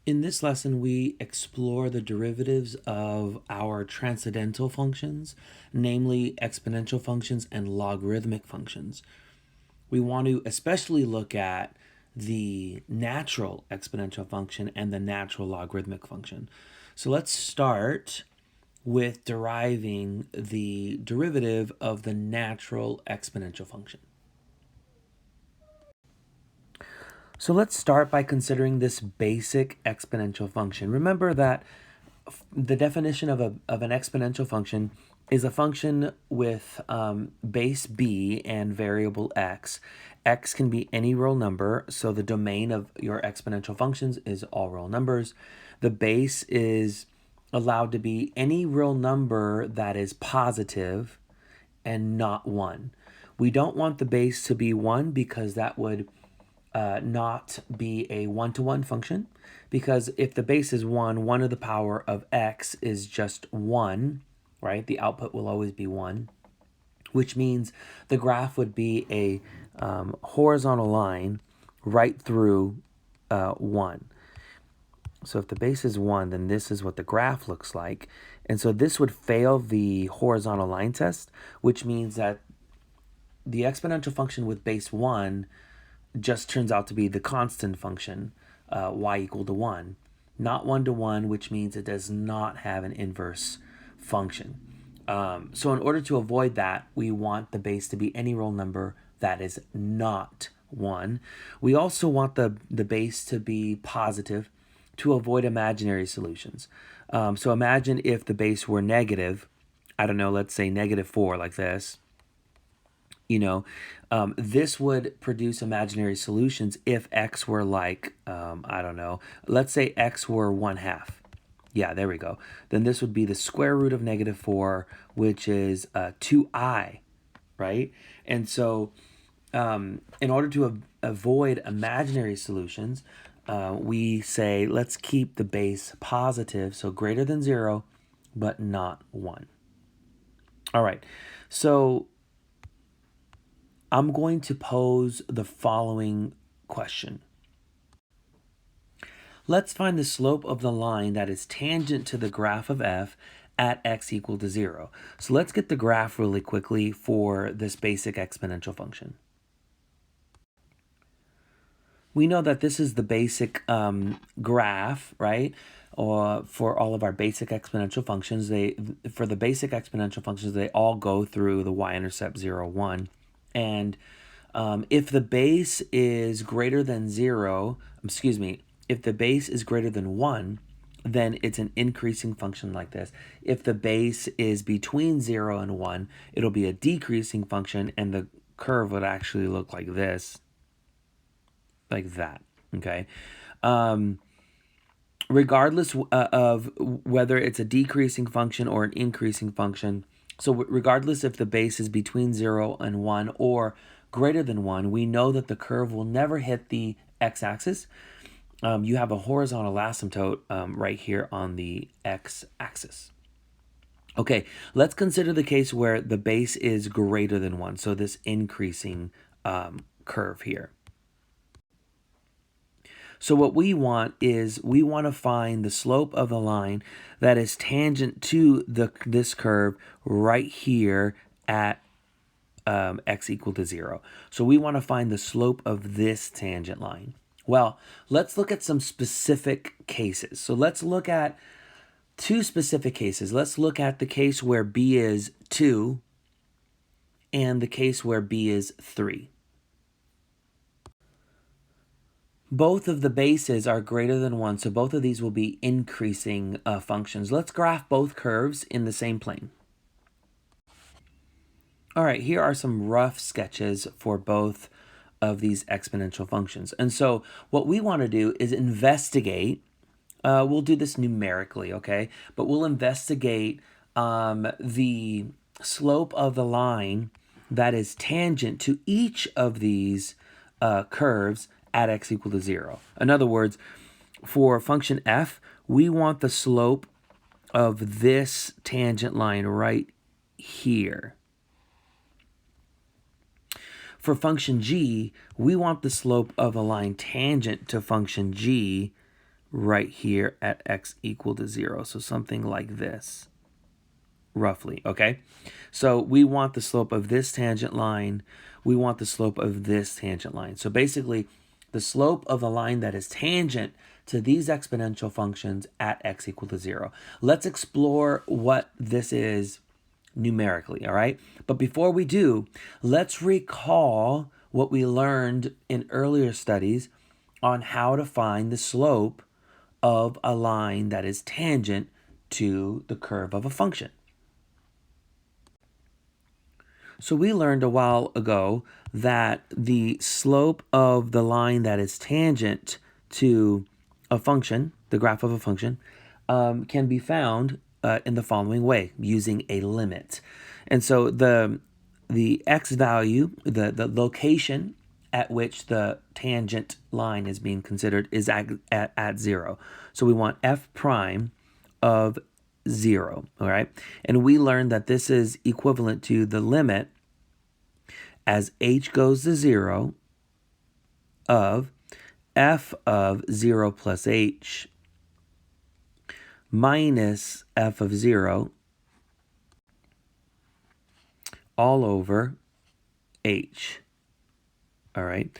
In this lesson, we explore the derivatives of our transcendental functions, namely exponential functions and logarithmic functions. We want to especially look at the natural exponential function and the natural logarithmic function. So let's start with deriving the derivative of the natural exponential function. So let's start by considering this basic exponential function. Remember that the definition of an exponential function is a function with base b and variable x. X can be any real number, so the domain of your exponential functions is all real numbers. The base is allowed to be any real number that is positive and not 1. We don't want the base to be 1 because that would not be a one-to-one function, because if the base is 1, 1 to the power of x is just 1, right? The output will always be 1, which means the graph would be a horizontal line right through 1. So if the base is 1, then this is what the graph looks like. And so this would fail the horizontal line test, which means that the exponential function with base 1 just turns out to be the constant function, y equal to 1, not 1 to 1, which means it does not have an inverse function. So in order to avoid that, we want the base to be any real number that is not 1. We also want the base to be positive to avoid imaginary solutions. So imagine if the base were negative, I don't know, let's say -4 like this. This would produce imaginary solutions if x were like, I don't know, let's say x were 1/2. Yeah, there we go. Then this would be the square root of -4, which is 2i, right? And so in order to avoid imaginary solutions, we say let's keep the base positive, so greater than 0, but not 1. All right, so I'm going to pose the following question. Let's find the slope of the line that is tangent to the graph of f at x equal to 0. So let's get the graph really quickly for this basic exponential function. We know that this is the basic graph, right? Or for all of our basic exponential functions, for the basic exponential functions, they all go through the y-intercept 0, 1. And if the base is greater than 0, if the base is greater than 1, then it's an increasing function like this. If the base is between 0 and 1, it'll be a decreasing function, and the curve would actually look like this, like that, okay? Regardless of whether it's a decreasing function or an increasing function, so regardless if the base is between 0 and 1 or greater than 1, we know that the curve will never hit the x-axis. You have a horizontal asymptote right here on the x-axis. Okay, let's consider the case where the base is greater than 1, so this increasing curve here. So what we want is we want to find the slope of the line that is tangent to this curve right here at x equal to 0. So we want to find the slope of this tangent line. Well, let's look at some specific cases. So let's look at two specific cases. Let's look at the case where b is 2 and the case where b is 3. Both of the bases are greater than 1, so both of these will be increasing functions. Let's graph both curves in the same plane. All right, here are some rough sketches for both of these exponential functions. And so what we want to do is investigate, we'll do this numerically, okay? But we'll investigate the slope of the line that is tangent to each of these curves at x equal to 0. In other words, for function f, we want the slope of this tangent line right here. For function g, we want the slope of a line tangent to function g right here at x equal to 0. So something like this, roughly, okay? So we want the slope of this tangent line. We want the slope of this tangent line. So basically, the slope of the line that is tangent to these exponential functions at x equal to 0. Let's explore what this is numerically, all right? But before we do, let's recall what we learned in earlier studies on how to find the slope of a line that is tangent to the curve of a function. So we learned a while ago that the slope of the line that is tangent to a function, the graph of a function, can be found in the following way, using a limit. And so the x value, the location at which the tangent line is being considered is at 0. So we want f prime of 0, all right? And we learned that this is equivalent to the limit as h goes to 0 of f of 0 plus h minus f of 0 all over h. All right.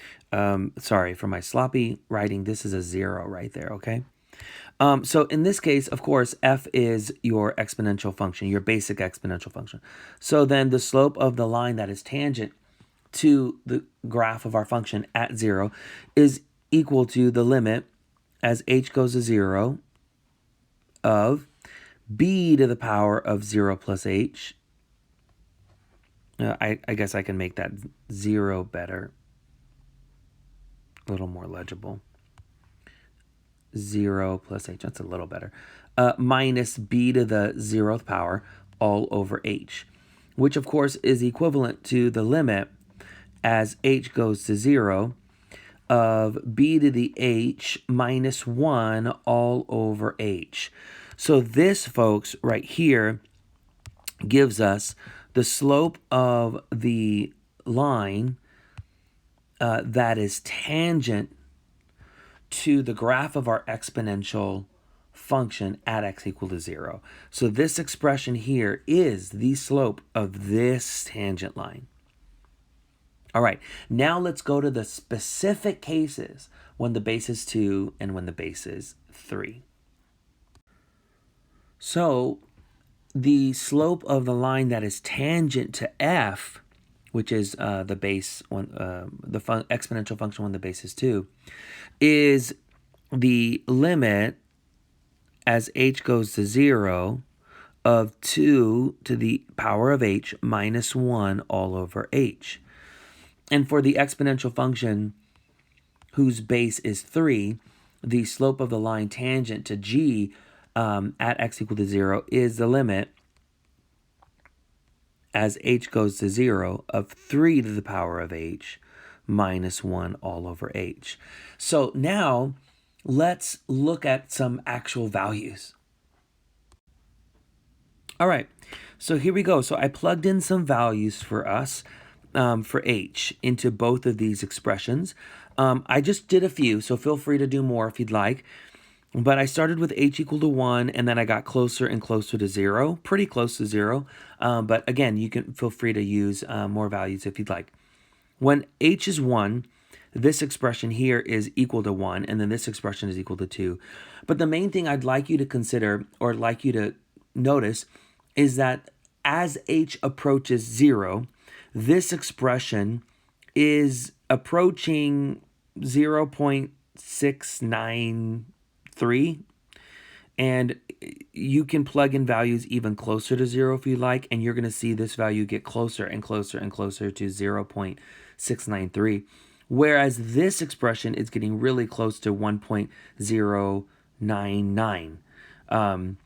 Sorry for my sloppy writing. This is a 0 right there, okay? So in this case, of course, f is your exponential function, your basic exponential function. So then the slope of the line that is tangent to the graph of our function at 0 is equal to the limit as h goes to 0 of b to the power of 0 plus h. I guess I can make that 0 better, a little more legible. 0 plus h, that's a little better, minus b to the 0th power all over h, which of course is equivalent to the limit as h goes to 0 of b to the h minus 1 all over h. So this, folks, right here gives us the slope of the line that is tangent to the graph of our exponential function at x equal to 0. So this expression here is the slope of this tangent line. All right, now let's go to the specific cases when the base is 2 and when the base is 3. So the slope of the line that is tangent to f, which is the base when exponential function when the base is 2, is the limit as h goes to 0 of 2 to the power of h minus 1 all over h. And for the exponential function whose base is 3, the slope of the line tangent to g at x equal to 0 is the limit as h goes to 0 of 3 to the power of h minus 1 all over h. So now let's look at some actual values. All right, so here we go. So I plugged in some values for us for h into both of these expressions. I just did a few, so feel free to do more if you'd like. But I started with h equal to 1, and then I got closer and closer to 0, pretty close to 0. But again, you can feel free to use more values if you'd like. When h is 1, this expression here is equal to 1, and then this expression is equal to 2. But the main thing I'd like you to consider, or like you to notice, is that as h approaches 0, this expression is approaching 0.693, and you can plug in values even closer to 0 if you like, and you're going to see this value get closer and closer and closer to 0.693, whereas this expression is getting really close to 1.099.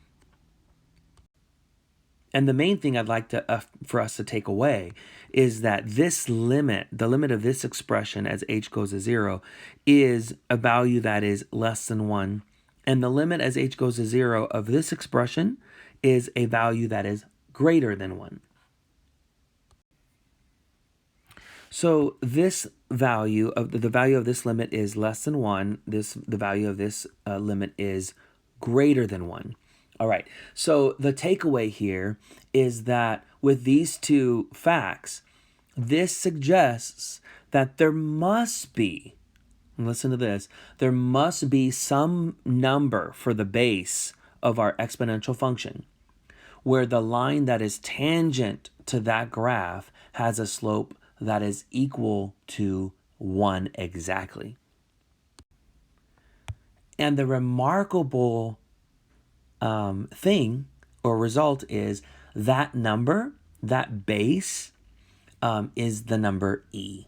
And the main thing I'd like to for us to take away is that this limit, the limit of this expression as h goes to 0, is a value that is less than 1. And the limit as h goes to 0 of this expression is a value that is greater than 1. So this value of the value of this limit is less than 1. The value of this limit is greater than 1. All right. So the takeaway here is that with these two facts, this suggests that there must be, and listen to this, there must be some number for the base of our exponential function where the line that is tangent to that graph has a slope that is equal to 1 exactly. And the remarkable thing or result is that number, that base, is the number e.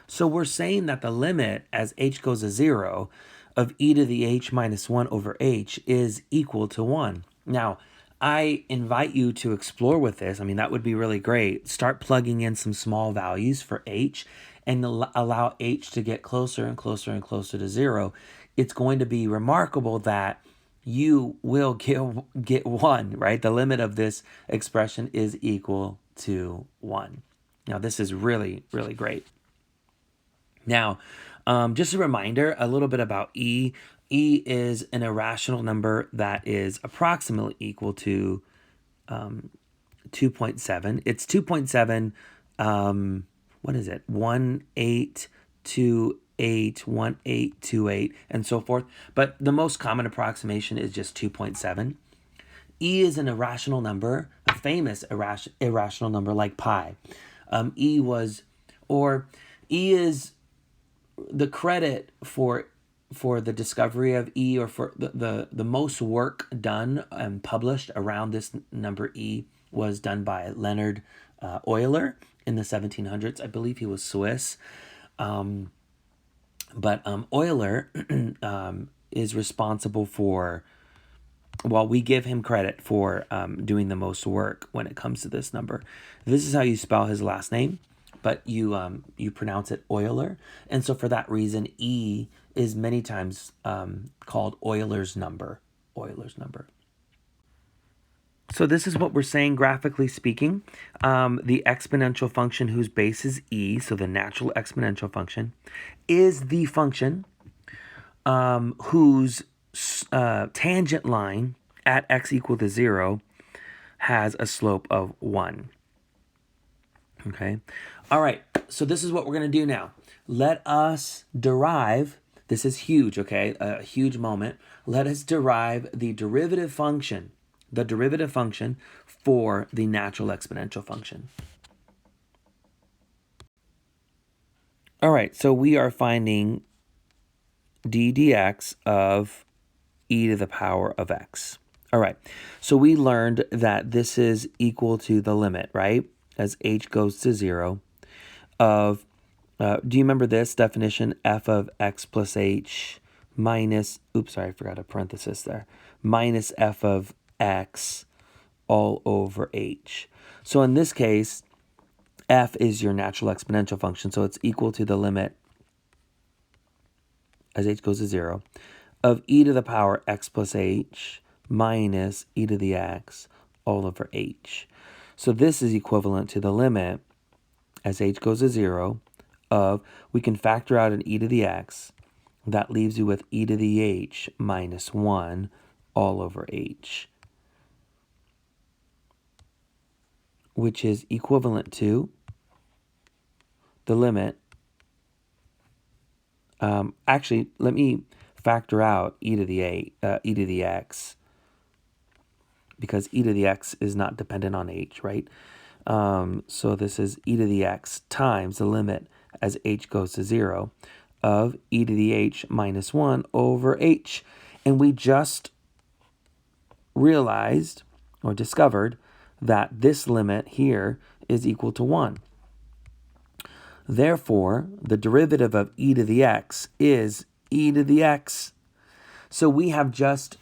So we're saying that the limit as h goes to 0 of e to the h minus 1 over h is equal to 1. Now, I invite you to explore with this. I mean, that would be really great. Start plugging in some small values for h and allow h to get closer and closer and closer to 0. It's going to be remarkable that you will get 1, right? The limit of this expression is equal to 1. Now, this is really, really great. Now, just a reminder, a little bit about e. E is an irrational number that is approximately equal to 2.7. It's 2.7, what is it? 1828, 1828, and so forth. But the most common approximation is just 2.7. E is an irrational number, a famous irrational number like pi. E is the credit for the discovery of E, or for the most work done and published around this number E, was done by Leonard Euler in the 1700s. I believe he was Swiss. But Euler is responsible for, well, we give him credit for doing the most work when it comes to this number. This is how you spell his last name, but you pronounce it Euler. And so for that reason, E is many times called Euler's number. Euler's number. So this is what we're saying graphically speaking. The exponential function whose base is e, so the natural exponential function, is the function whose tangent line at x equal to 0 has a slope of 1. Okay. All right. So this is what we're going to do now. Let us derive, this is huge, okay? A huge moment. Let us derive the derivative function for the natural exponential function. All right, so we are finding d dx of e to the power of x. All right, so we learned that this is equal to the limit, right? As h goes to 0 of, do you remember this definition? F of x plus h minus, oops, sorry, I forgot a parenthesis there, minus f of x all over h. So in this case, f is your natural exponential function, so it's equal to the limit as h goes to 0 of e to the power x plus h minus e to the x all over h. So this is equivalent to the limit as h goes to 0 of, we can factor out an e to the x, that leaves you with e to the h minus 1 all over h, which is equivalent to the limit. Actually, let me factor out e to the x, because e to the x is not dependent on h, right? So this is e to the x times the limit as h goes to 0 of e to the h minus 1 over h. And we just realized or discovered that this limit here is equal to 1. Therefore, the derivative of e to the x is e to the x. So we have just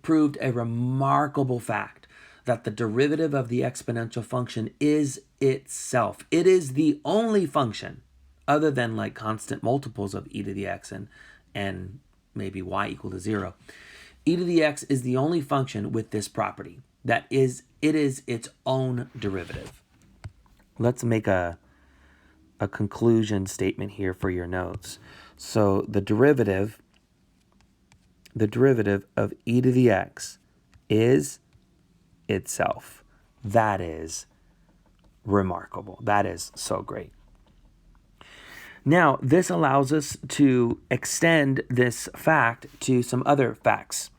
proved a remarkable fact that the derivative of the exponential function is itself. It is the only function, other than like constant multiples of e to the x and maybe y equal to 0. E to the x is the only function with this property. That is, it is its own derivative. let's make a conclusion statement here for your notes. So the derivative of e to the x is itself. That is remarkable. That is so great. Now, this allows us to extend this fact to some other facts.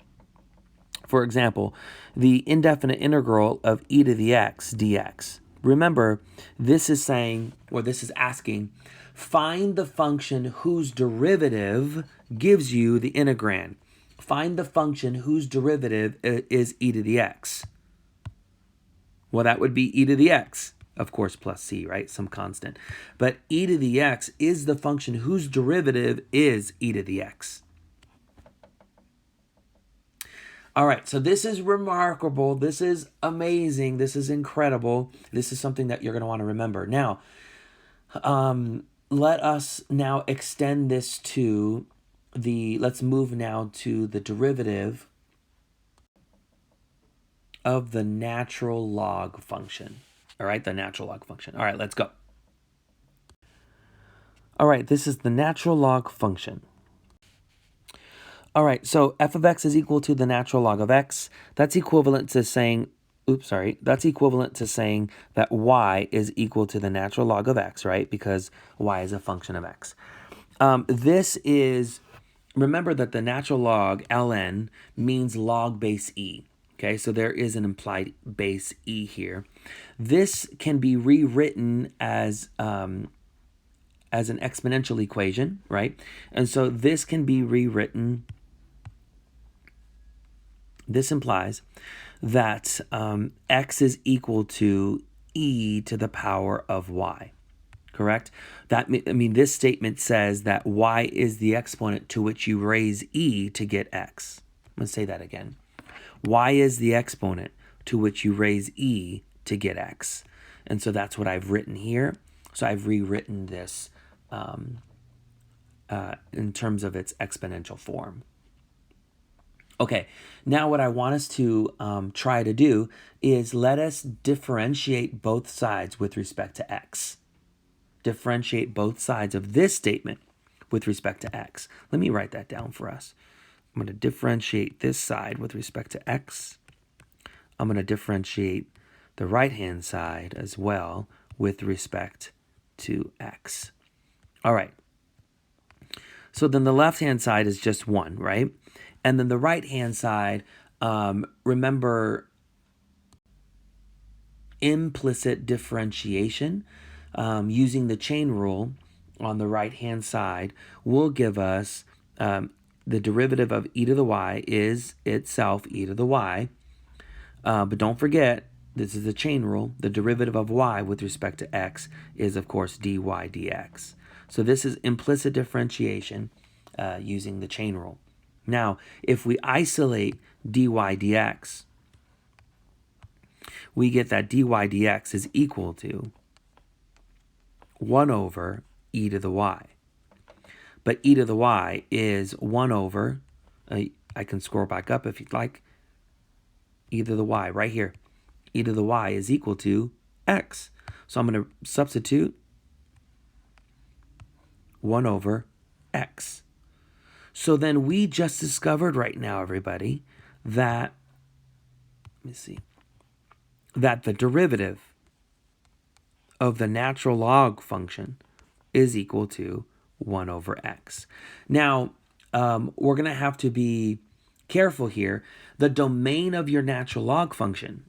For example, the indefinite integral of e to the x dx. Remember, this is saying, or this is asking, find the function whose derivative gives you the integrand. Find the function whose derivative is e to the x. Well, that would be e to the x, of course, plus c, right? Some constant. But e to the x is the function whose derivative is e to the x. All right, so this is remarkable. This is amazing. This is incredible. This is something that you're going to want to remember. Now, let us now extend this to let's move now to the derivative of the natural log function. All right, the natural log function. All right, let's go. All right, this is the natural log function. All right, so f of x is equal to the natural log of x. That's equivalent to saying, that's equivalent to saying that y is equal to the natural log of x, right? Because y is a function of x. This is, remember that the natural log, ln, means log base e. Okay, so there is an implied base e here. This can be rewritten as an exponential equation, right? And so this can be rewritten. This implies that x is equal to e to the power of y, correct? This statement says that y is the exponent to which you raise e to get x. Let's say that again. Y is the exponent to which you raise e to get x. And so that's what I've written here. So I've rewritten this in terms of its exponential form. Okay, now what I want us to try to do is let us differentiate both sides with respect to x. Differentiate both sides of this statement with respect to x. Let me write that down for us. I'm going to differentiate this side with respect to x. I'm going to differentiate the right-hand side as well with respect to x. All right. So then the left-hand side is just 1, right? And then the right-hand side, remember implicit differentiation using the chain rule on the right-hand side will give us the derivative of e to the y is itself e to the y. But don't forget, this is the chain rule. The derivative of y with respect to x is, of course, dy dx. So this is implicit differentiation using the chain rule. Now, if we isolate dy dx, we get that dy dx is equal to 1 over e to the y. But e to the y is 1 over, I can scroll back up if you'd like, e to the y right here. E to the y is equal to x. So I'm going to substitute 1 over x. So then we just discovered right now, everybody, that, that the derivative of the natural log function is equal to 1 over x. Now, we're going to have to be careful here. The domain of your natural log function,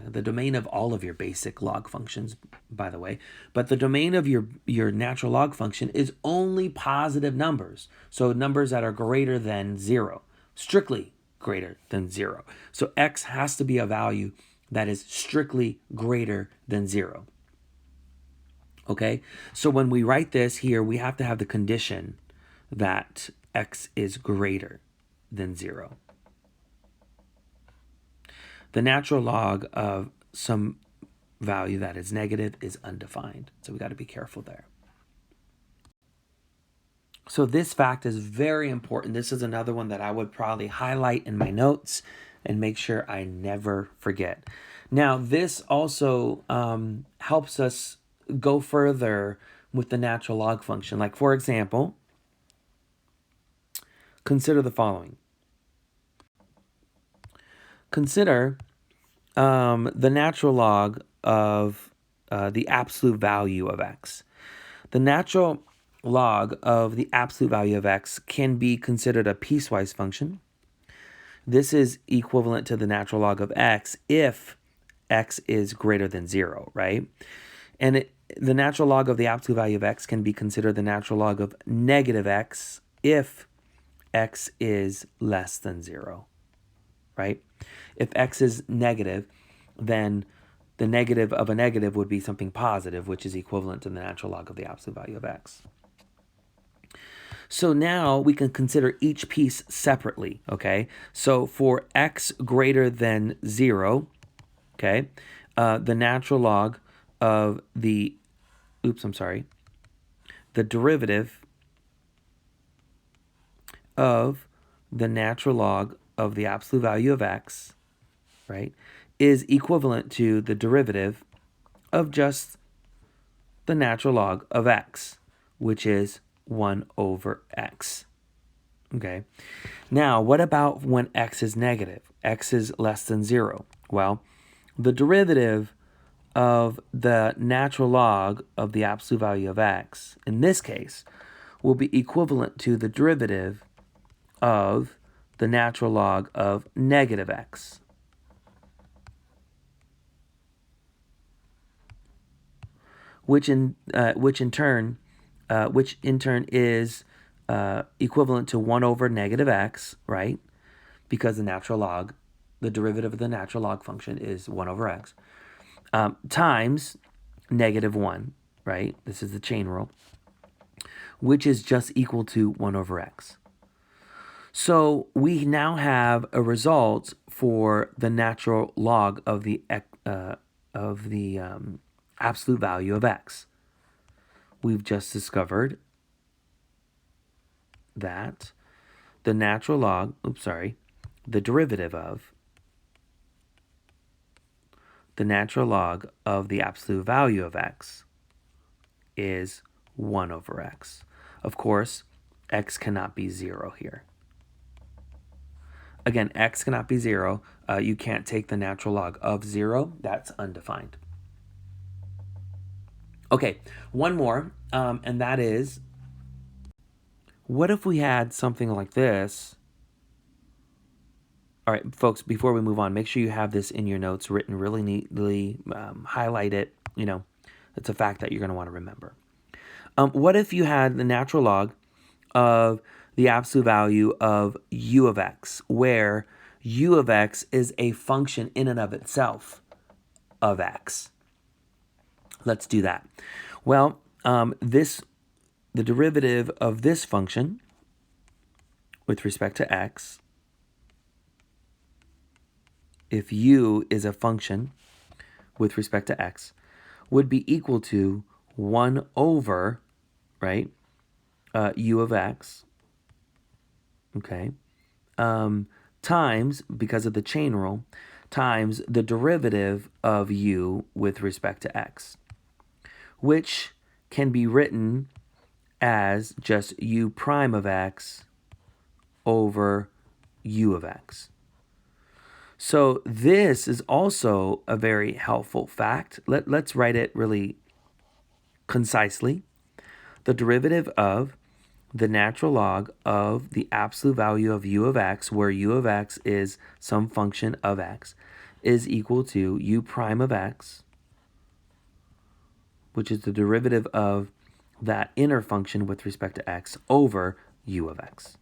the domain of all of your basic log functions, by the way, but the domain of your natural log function is only positive numbers. So numbers that are greater than 0, strictly greater than 0. So x has to be a value that is strictly greater than 0. Okay, so when we write this here, we have to have the condition that x is greater than 0. The natural log of some value that is negative is undefined. So we got to be careful there. So this fact is very important. This is another one that I would probably highlight in my notes and make sure I never forget. Now, this also helps us go further with the natural log function. Like, for example, consider the following. Consider the natural log of the absolute value of x. The natural log of the absolute value of x can be considered a piecewise function. This is equivalent to the natural log of x if x is greater than 0, right? And the natural log of the absolute value of x can be considered the natural log of negative x if x is less than 0, right? If x is negative, then the negative of a negative would be something positive, which is equivalent to the natural log of the absolute value of x. So now we can consider each piece separately, okay? So for x greater than 0, okay, the natural log of the, the derivative of the natural log of the absolute value of x, right, is equivalent to the derivative of just the natural log of x, which is 1 over x. Okay. Now, what about when x is negative? X is less than 0. Well, the derivative of the natural log of the absolute value of x, in this case, will be equivalent to the derivative of the natural log of negative x. Which in turn is equivalent to 1 over negative x, right? Because the natural log, the derivative of the natural log function is 1 over x, times negative 1, right? This is the chain rule, which is just equal to 1 over x. So we now have a result for the natural log of the absolute value of x. We've just discovered that the natural log, the derivative of the natural log of the absolute value of x is 1 over x. Of course, x cannot be 0 here. Again, x cannot be 0. You can't take the natural log of 0. That's undefined. Okay, one more, and that is, what if we had something like this? All right, folks, before we move on, make sure you have this in your notes written really neatly, highlight it. It's a fact that you're going to want to remember. What if you had the natural log of the absolute value of u of x, where u of x is a function in and of itself of x? Let's do that. Well, the derivative of this function with respect to x, if u is a function with respect to x, would be equal to 1 over, right, u of x, okay, times, because of the chain rule, times the derivative of u with respect to x, which can be written as just u prime of x over u of x. So this is also a very helpful fact. Let's write it really concisely. The derivative of the natural log of the absolute value of u of x, where u of x is some function of x, is equal to u prime of x, which is the derivative of that inner function with respect to x, over u of x.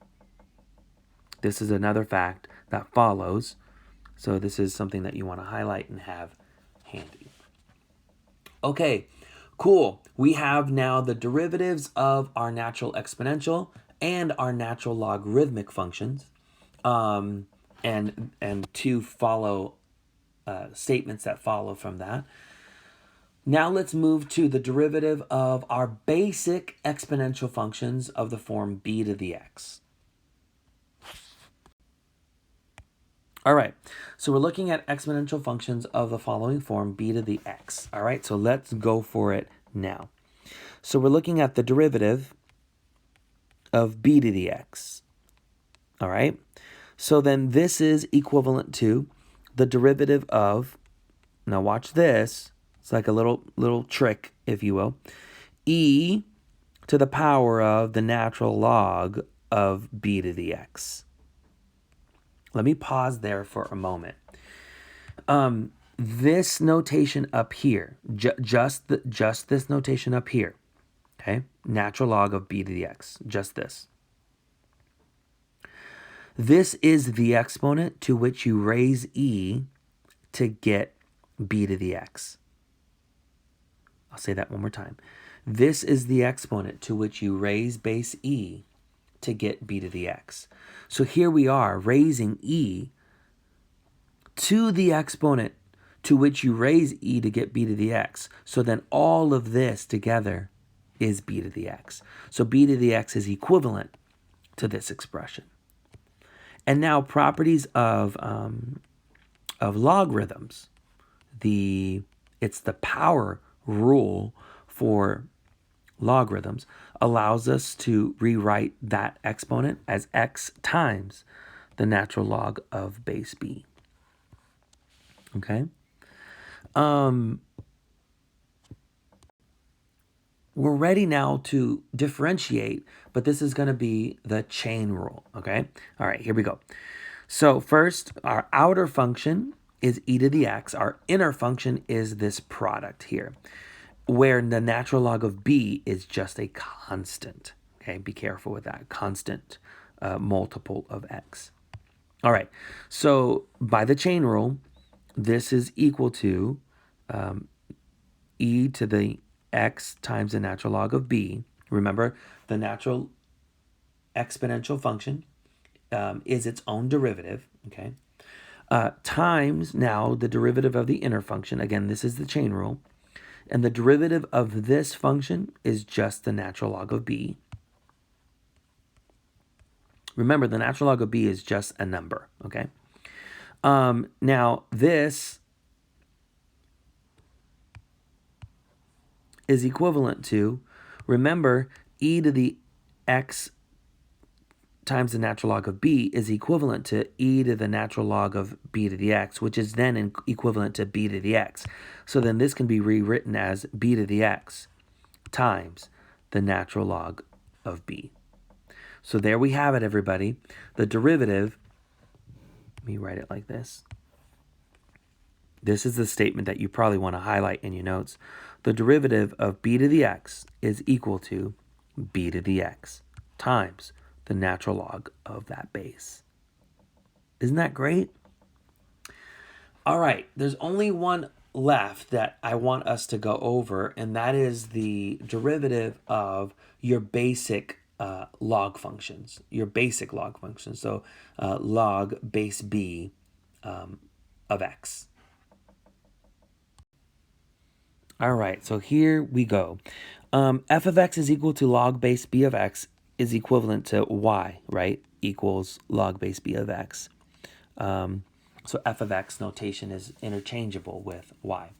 This is another fact that follows. So this is something that you want to highlight and have handy. Okay, cool. We have now the derivatives of our natural exponential and our natural logarithmic functions, and two follow statements that follow from that. Now let's move to the derivative of our basic exponential functions of the form b to the x. All right, so we're looking at exponential functions of the following form, b to the x. All right, so let's go for it now. So we're looking at the derivative of b to the x. All right, so then this is equivalent to the derivative of, now watch this, it's like a little trick, if you will, e to the power of the natural log of b to the x. Let me pause there for a moment. This notation up here, just this notation up here, okay? Natural log of b to the x, just this. This is the exponent to which you raise e to get b to the x. I'll say that one more time. This is the exponent to which you raise base e to get b to the x. So here we are raising e to the exponent to which you raise e to get b to the x. So then all of this together is b to the x. So b to the x is equivalent to this expression. And now properties of logarithms. It's the power rule for logarithms allows us to rewrite that exponent as x times the natural log of base b. Okay? We're ready now to differentiate, but this is going to be the chain rule. Okay? All right, here we go. So first, our outer function is e to the x. Our inner function is this product here, where the natural log of b is just a constant. Okay, be careful with that. Constant multiple of x. All right, so by the chain rule, this is equal to e to the x times the natural log of b. Remember, the natural exponential function is its own derivative, okay? Times now the derivative of the inner function. Again, this is the chain rule. And the derivative of this function is just the natural log of b. Remember, the natural log of b is just a number, okay? Now, this is equivalent to, remember, e to the x times the natural log of b is equivalent to e to the natural log of b to the x, which is then equivalent to b to the x. So then this can be rewritten as b to the x times the natural log of b. So there we have it, everybody. The derivative, let me write it like this. This is the statement that you probably want to highlight in your notes. The derivative of b to the x is equal to b to the x times the natural log of that base. Isn't that great? All right, there's only one left that I want us to go over, and that is the derivative of your basic log functions, So log base b of x. All right, so here we go. F of x is equal to log base b of x is equivalent to y, right? Equals log base b of x. So f of x notation is interchangeable with y.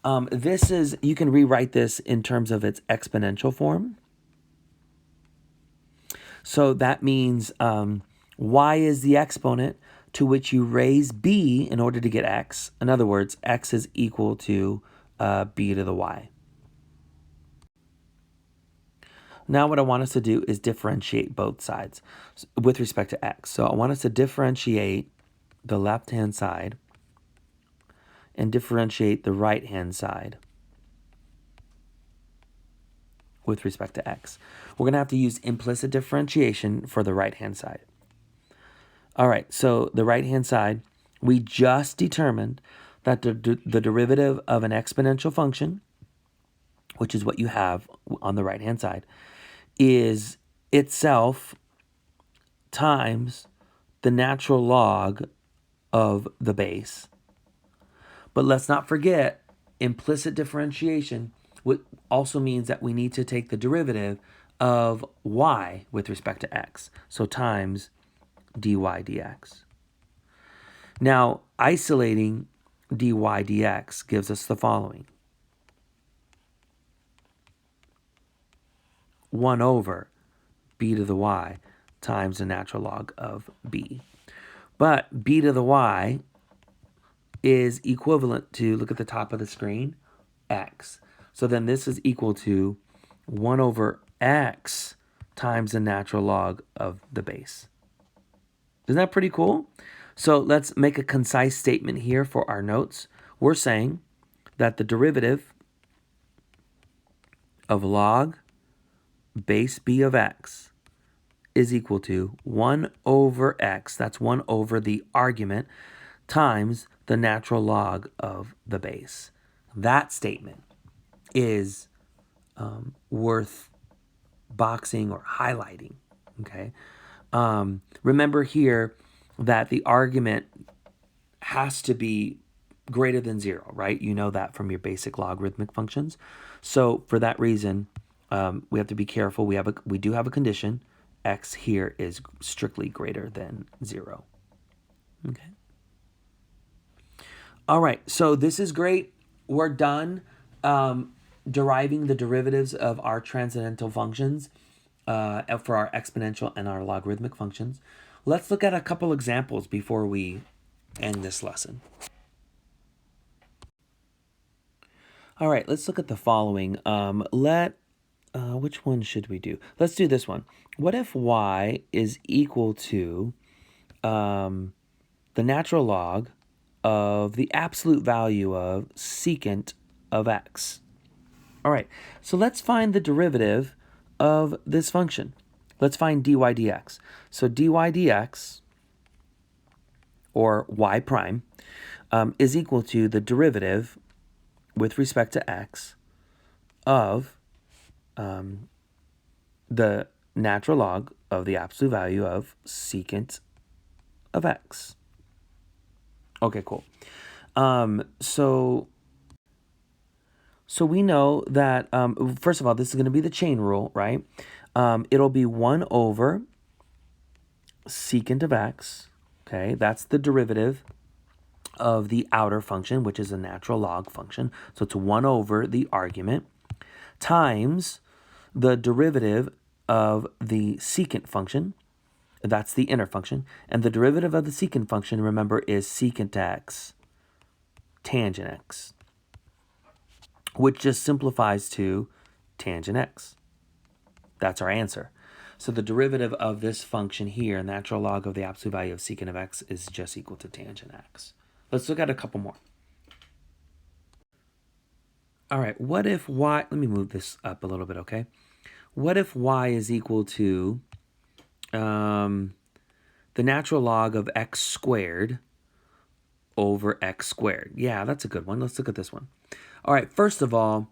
You can rewrite this in terms of its exponential form. So that means y is the exponent to which you raise b in order to get x. In other words, x is equal to b to the y. Now what I want us to do is differentiate both sides with respect to x. So I want us to differentiate the left-hand side and differentiate the right-hand side with respect to x. We're going to have to use implicit differentiation for the right-hand side. All right, so the right-hand side, we just determined that the derivative of an exponential function, which is what you have on the right-hand side, is itself times the natural log of the base. But let's not forget, implicit differentiation also means that we need to take the derivative of y with respect to x. So times dy dx. Now, isolating dy dx gives us the following. 1 over b to the y times the natural log of b. But b to the y is equivalent to, look at the top of the screen, x. So then this is equal to 1 over x times the natural log of the base. Isn't that pretty cool? So let's make a concise statement here for our notes. We're saying that the derivative of log base b of x is equal to 1 over x, that's 1 over the argument, times the natural log of the base. That statement is worth boxing or highlighting, okay? Remember here that the argument has to be greater than 0, right? You know that from your basic logarithmic functions. So for that reason, we have to be careful. We do have a condition. X here is strictly greater than 0. Okay. All right, so this is great. We're done deriving the derivatives of our transcendental functions for our exponential and our logarithmic functions. Let's look at a couple examples before we end this lesson. All right, let's look at the following. Which one should we do? Let's do this one. What if y is equal to the natural log of the absolute value of secant of x? All right, so let's find the derivative of this function. Let's find dy dx. So dy dx, or y prime, is equal to the derivative with respect to x of the natural log of the absolute value of secant of x. Okay, cool. So we know that, first of all, this is going to be the chain rule, right? It'll be 1 over secant of x, okay? That's the derivative of the outer function, which is a natural log function. So it's 1 over the argument times the derivative of the secant function. That's the inner function. And the derivative of the secant function, remember, is secant x tangent x, which just simplifies to tangent x. That's our answer. So the derivative of this function here, natural log of the absolute value of secant of x, is just equal to tangent x. Let's look at a couple more. All right, what if y, let me move this up a little bit, okay? What if y is equal to the natural log of x squared over x squared? Yeah, that's a good one. Let's look at this one. All right, first of all,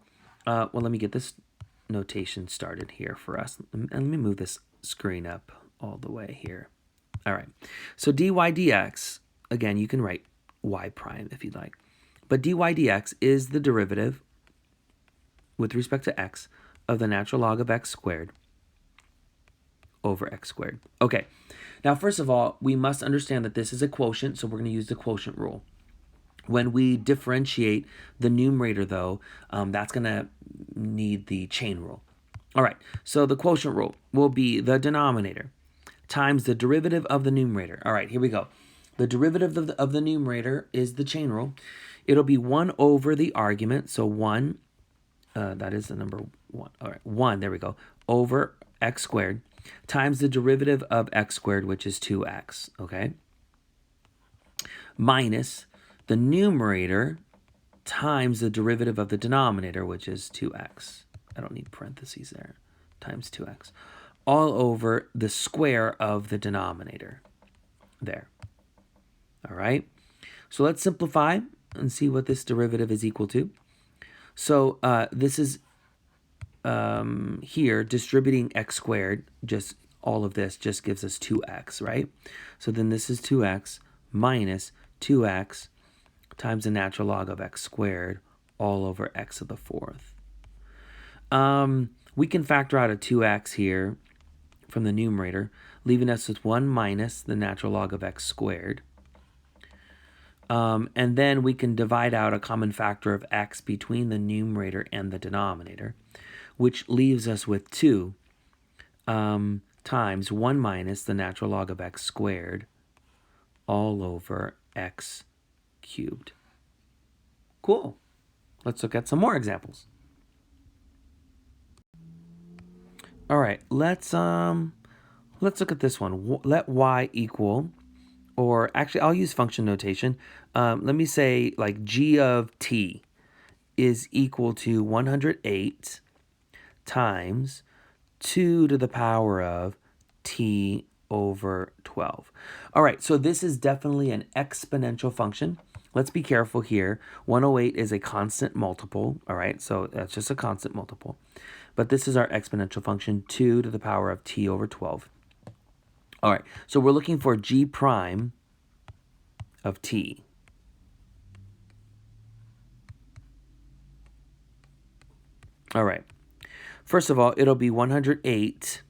well, let me get this notation started here for us. And let me move this screen up all the way here. All right, so dy dx, again, you can write y prime if you'd like. But dy dx is the derivative with respect to x of the natural log of x squared over x squared. Okay, now first of all, we must understand that this is a quotient, so we're going to use the quotient rule. When we differentiate the numerator, though, that's going to need the chain rule. All right, so the quotient rule will be the denominator times the derivative of the numerator. All right, here we go. The derivative of the numerator is the chain rule. It'll be 1 over the argument, so 1, that is the number 1. All right, 1, there we go, over x squared times the derivative of x squared, which is 2x, okay? Minus the numerator times the derivative of the denominator, which is 2x. I don't need parentheses there. Times 2x. All over the square of the denominator. There. All right. So let's simplify and see what this derivative is equal to. So this is here, distributing x squared, just all of this just gives us 2x, right? So then this is 2x minus 2x times the natural log of x squared all over x to the 4th. We can factor out a 2x here from the numerator, leaving us with 1 minus the natural log of x squared. And then we can divide out a common factor of x between the numerator and the denominator, which leaves us with 2 times 1 minus the natural log of x squared all over x cubed. Cool. Let's look at some more examples. All right, let's look at this one. Let y equal, or actually I'll use function notation. Let me say like g of t is equal to 108 times 2 to the power of t over 12. All right, so this is definitely an exponential function. Let's be careful here. 108 is a constant multiple, all right? So that's just a constant multiple. But this is our exponential function, 2 to the power of t over 12. All right, so we're looking for g prime of t. All right, first of all, it'll be 108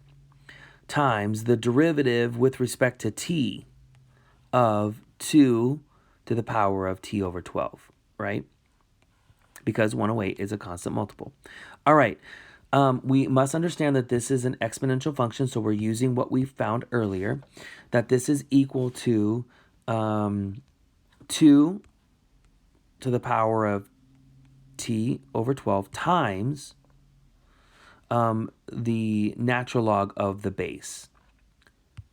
times the derivative with respect to t of 2 to the power of t over 12, right? Because 108 is a constant multiple. All right, we must understand that this is an exponential function, so we're using what we found earlier, that this is equal to 2 to the power of t over 12 times the natural log of the base.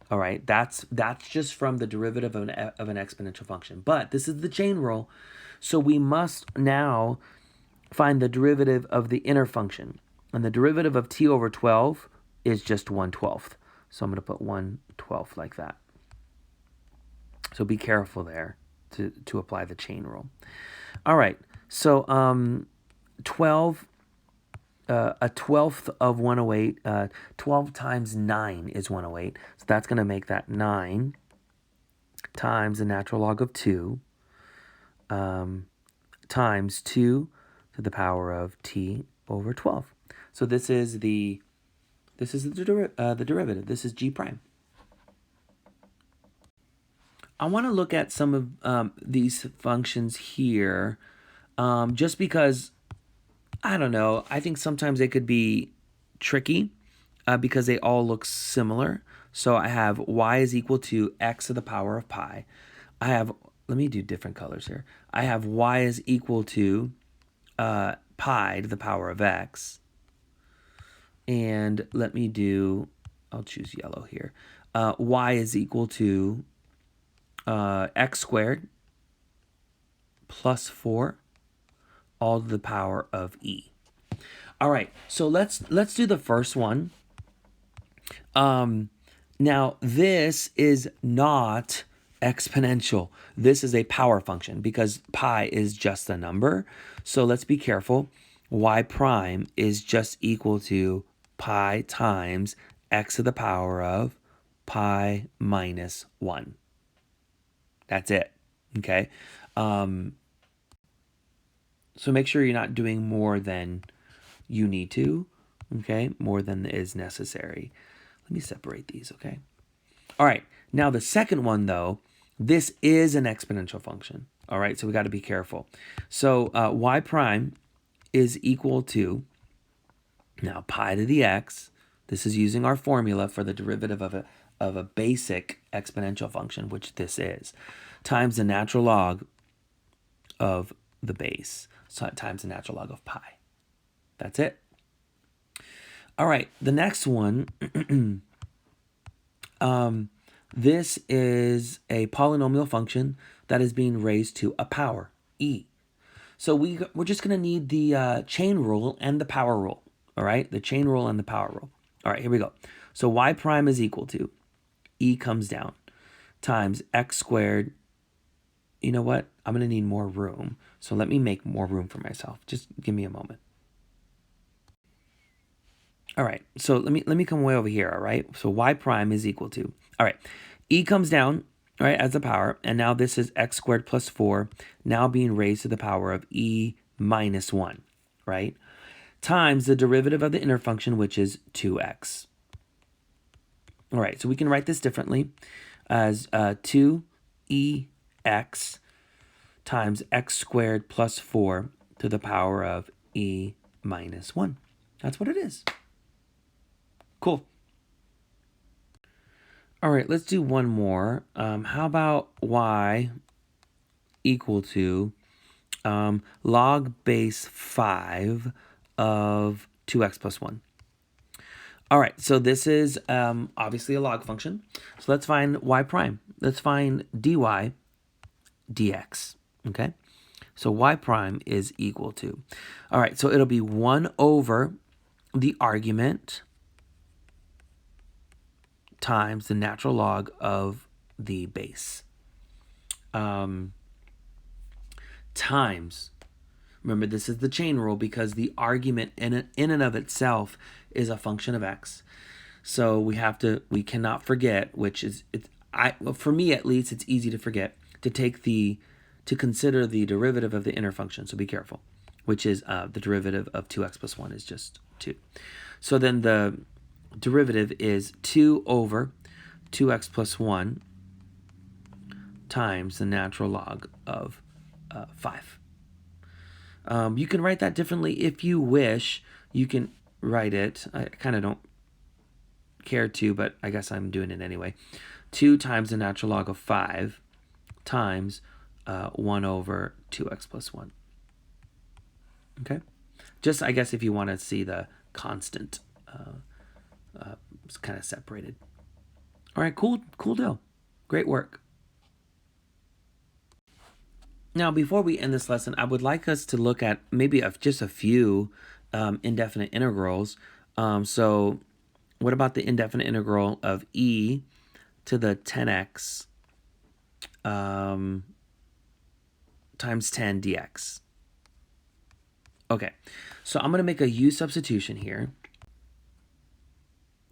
All right, that's just from the derivative of an exponential function. But this is the chain rule, so we must now find the derivative of the inner function. And the derivative of t over 12 is just 1/12. So I'm going to put 1/12 like that. So be careful there to apply the chain rule. All right, so 12, a 12th of 108, 12 times 9 is 108. So that's going to make that 9 times the natural log of 2 times 2 to the power of t over 12. So this is the derivative. This is g prime. I want to look at some of these functions here, just because, I don't know, I think sometimes they could be tricky because they all look similar. So I have y is equal to x to the power of pi. I have, let me do different colors here. I have y is equal to pi to the power of x. And let me do, I'll choose yellow here. Y is equal to x squared plus 4 all to the power of e. All right, so let's do the first one. Now this is not exponential. This is a power function because pi is just a number. So let's be careful. Y prime is just equal to pi times x to the power of pi minus 1. That's it, okay? So make sure you're not doing more than you need to, okay? More than is necessary. Let me separate these, okay? All right, now the second one, though, this is an exponential function, all right? So we got to be careful. So y prime is equal to, now pi to the x, this is using our formula for the derivative of a basic exponential function, which this is, times the natural log of the base, so times the natural log of pi. That's it. All right, the next one, this is a polynomial function that is being raised to a power, e. So we're just going to need the chain rule and the power rule, all right? The chain rule and the power rule. All right, here we go. So y prime is equal to, e comes down, times x squared. You know what? I'm going to need more room. So let me make more room for myself. Just give me a moment. All right, so let me come way over here, all right? So y prime is equal to, all right, e comes down, all right, as a power, and now this is x squared plus 4, now being raised to the power of e minus 1, right? Times the derivative of the inner function, which is 2x. All right, so we can write this differently as 2ex times x squared plus 4 to the power of e minus 1. That's what it is. Cool. All right, let's do one more. How about y equal to log base 5 of 2x plus 1. All right, so this is obviously a log function. So let's find y prime. Let's find dy dx, okay? So y prime is equal to, all right, so it'll be 1 over the argument times the natural log of the base. Times, remember this is the chain rule because the argument in and of itself is a function of x. So we cannot forget, which is, for me at least, it's easy to forget, to consider the derivative of the inner function. So be careful, which is the derivative of 2x plus 1 is just 2. So then the derivative is 2 over 2x plus 1 times the natural log of 5. You can write that differently if you wish. You can write it, I kind of don't care to, but I guess I'm doing it anyway. 2 times the natural log of 5 times 1 over 2x plus 1. Okay? Just, I guess, if you want to see the constant kind of separated. All right, cool deal. Great work. Now, before we end this lesson, I would like us to look at maybe just a few indefinite integrals. So what about the indefinite integral of e to the 10x times 10 dx? Okay, so I'm going to make a u substitution here.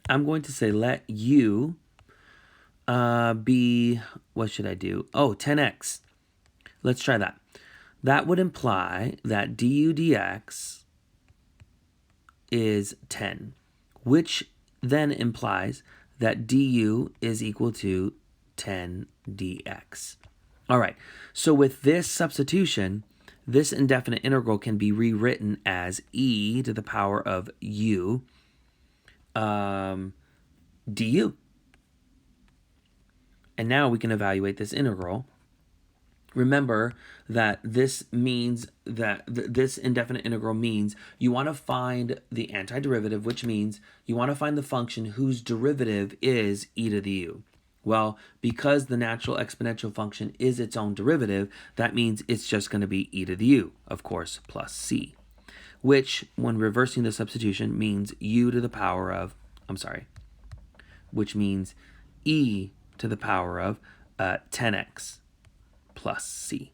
I'm going to say let u be, what should I do? Oh, 10x. Let's try that. That would imply that du dx is 10, which then implies that du is equal to 10 dx. All right, so with this substitution, this indefinite integral can be rewritten as e to the power of u du. And now we can evaluate this integral. Remember that this means that this indefinite integral means you want to find the antiderivative, which means you want to find the function whose derivative is e to the u. Well, because the natural exponential function is its own derivative, that means it's just going to be e to the u, of course, plus c, which, when reversing the substitution, means u to the power of, which means e to the power of 10x plus c.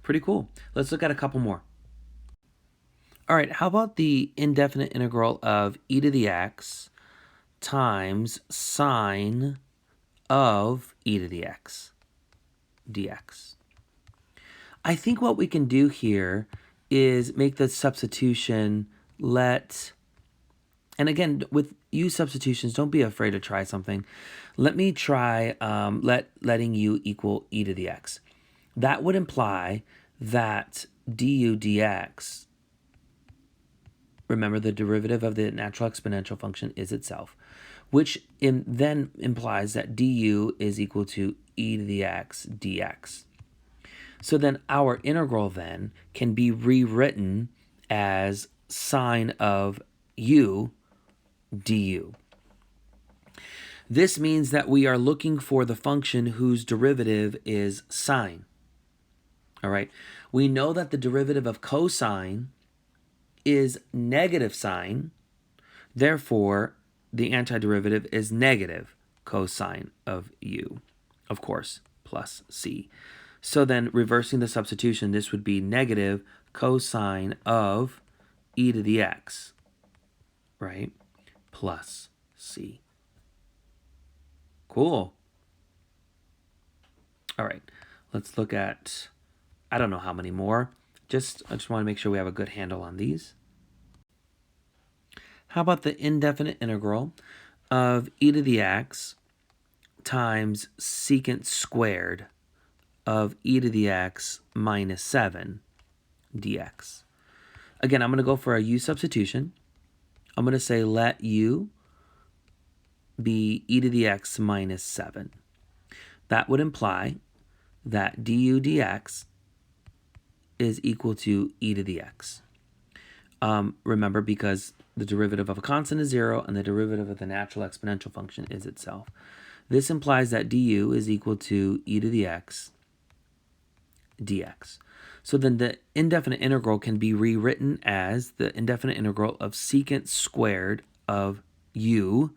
Pretty cool. Let's look at a couple more. All right, how about the indefinite integral of e to the x times sine of e to the x dx? I think what we can do here is make the substitution and again, with u substitutions, don't be afraid to try something. Let me try letting u equal e to the x. That would imply that du dx, remember the derivative of the natural exponential function is itself, which then implies that du is equal to e to the x dx. So then our integral then can be rewritten as sine of u du. This means that we are looking for the function whose derivative is sine. All right, we know that the derivative of cosine is negative sine. Therefore, the antiderivative is negative cosine of u, of course, plus c. So then reversing the substitution, this would be negative cosine of e to the x, right, plus c. Cool. All right, let's look at, I don't know how many more. I just want to make sure we have a good handle on these. How about the indefinite integral of e to the x times secant squared of e to the x minus 7 dx. Again, I'm going to go for a u substitution. I'm going to say let u be e to the x minus 7. That would imply that du dx is equal to e to the x. Remember, because the derivative of a constant is 0 and the derivative of the natural exponential function is itself. This implies that du is equal to e to the x dx. So then the indefinite integral can be rewritten as the indefinite integral of secant squared of u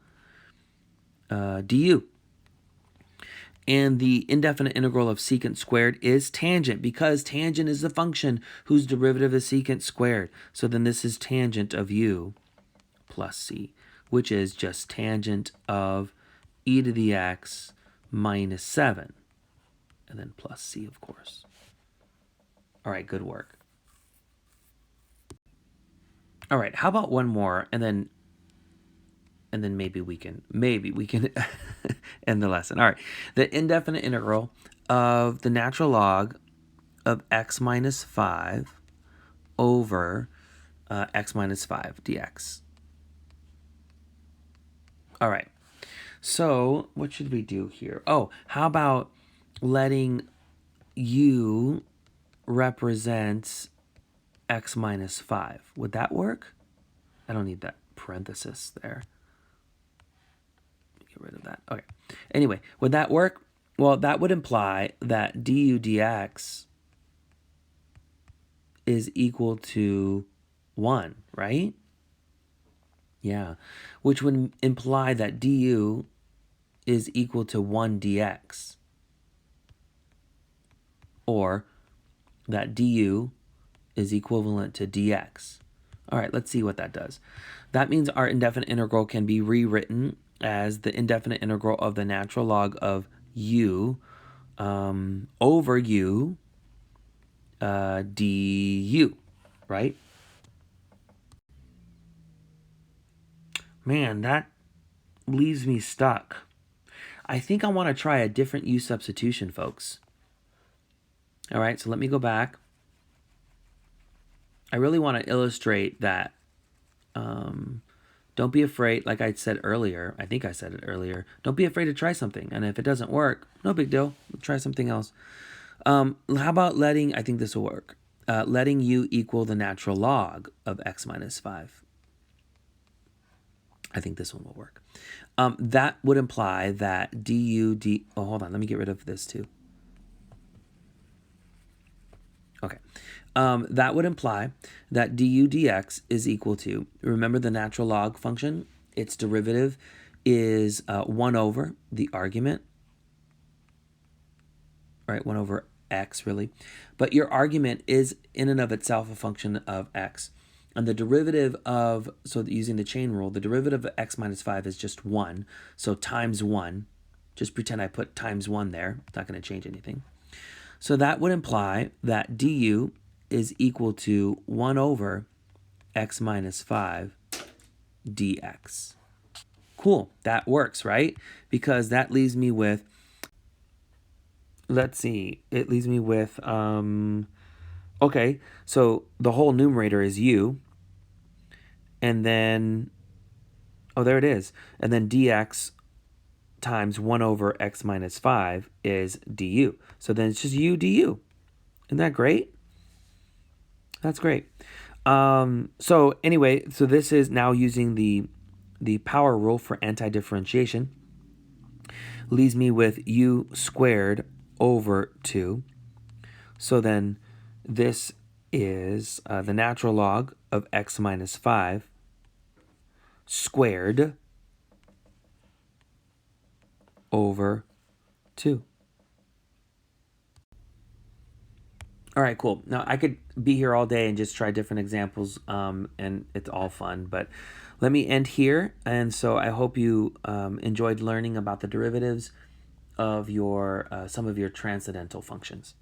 du. And the indefinite integral of secant squared is tangent, because tangent is the function whose derivative is secant squared. So then this is tangent of u plus c, which is just tangent of e to the x minus 7, and then plus c, of course. All right, good work. All right, how about one more, and then maybe we can end the lesson. All right, the indefinite integral of the natural log of x minus 5 over x minus 5 dx. All right, so what should we do here? Oh, how about letting u represent x minus 5? Would that work? I don't need that parenthesis there. Get rid of that. Okay. Anyway, would that work? Well, that would imply that du dx is equal to 1, right? Yeah, which would imply that du is equal to 1 dx, or that du is equivalent to dx. All right, let's see what that does. That means our indefinite integral can be rewritten as the indefinite integral of the natural log of u over u du, right? Man, that leaves me stuck. I think I want to try a different u substitution, folks. All right, so let me go back. I really want to illustrate that. Don't be afraid, like I said earlier, I think I said it earlier, don't be afraid to try something. And if it doesn't work, no big deal. We'll try something else. How about letting, I think this will work, letting u equal the natural log of x minus 5. I think this one will work. That would imply that oh, hold on, let me get rid of this too. Okay. That would imply that du dx is equal to, remember the natural log function, its derivative is 1 over the argument, right? 1 over x, really. But your argument is in and of itself a function of x. And the derivative of, so using the chain rule, the derivative of x minus 5 is just 1. So times 1. Just pretend I put times 1 there. It's not going to change anything. So that would imply that du is equal to 1 over x minus 5 dx. Cool, that works, right? Because that leaves me with, let's see, it leaves me with, okay, so the whole numerator is u, and then, oh, there it is. And then dx times 1 over x minus 5 is du. So then it's just u du. Isn't that great? That's great. So anyway, so this is now using the power rule for anti-differentiation. Leaves me with u squared over 2. So then this is the natural log of x minus 5 squared over 2. All right, cool. Now, I could be here all day and just try different examples, and it's all fun. But let me end here. And so I hope you enjoyed learning about the derivatives of your some of your transcendental functions.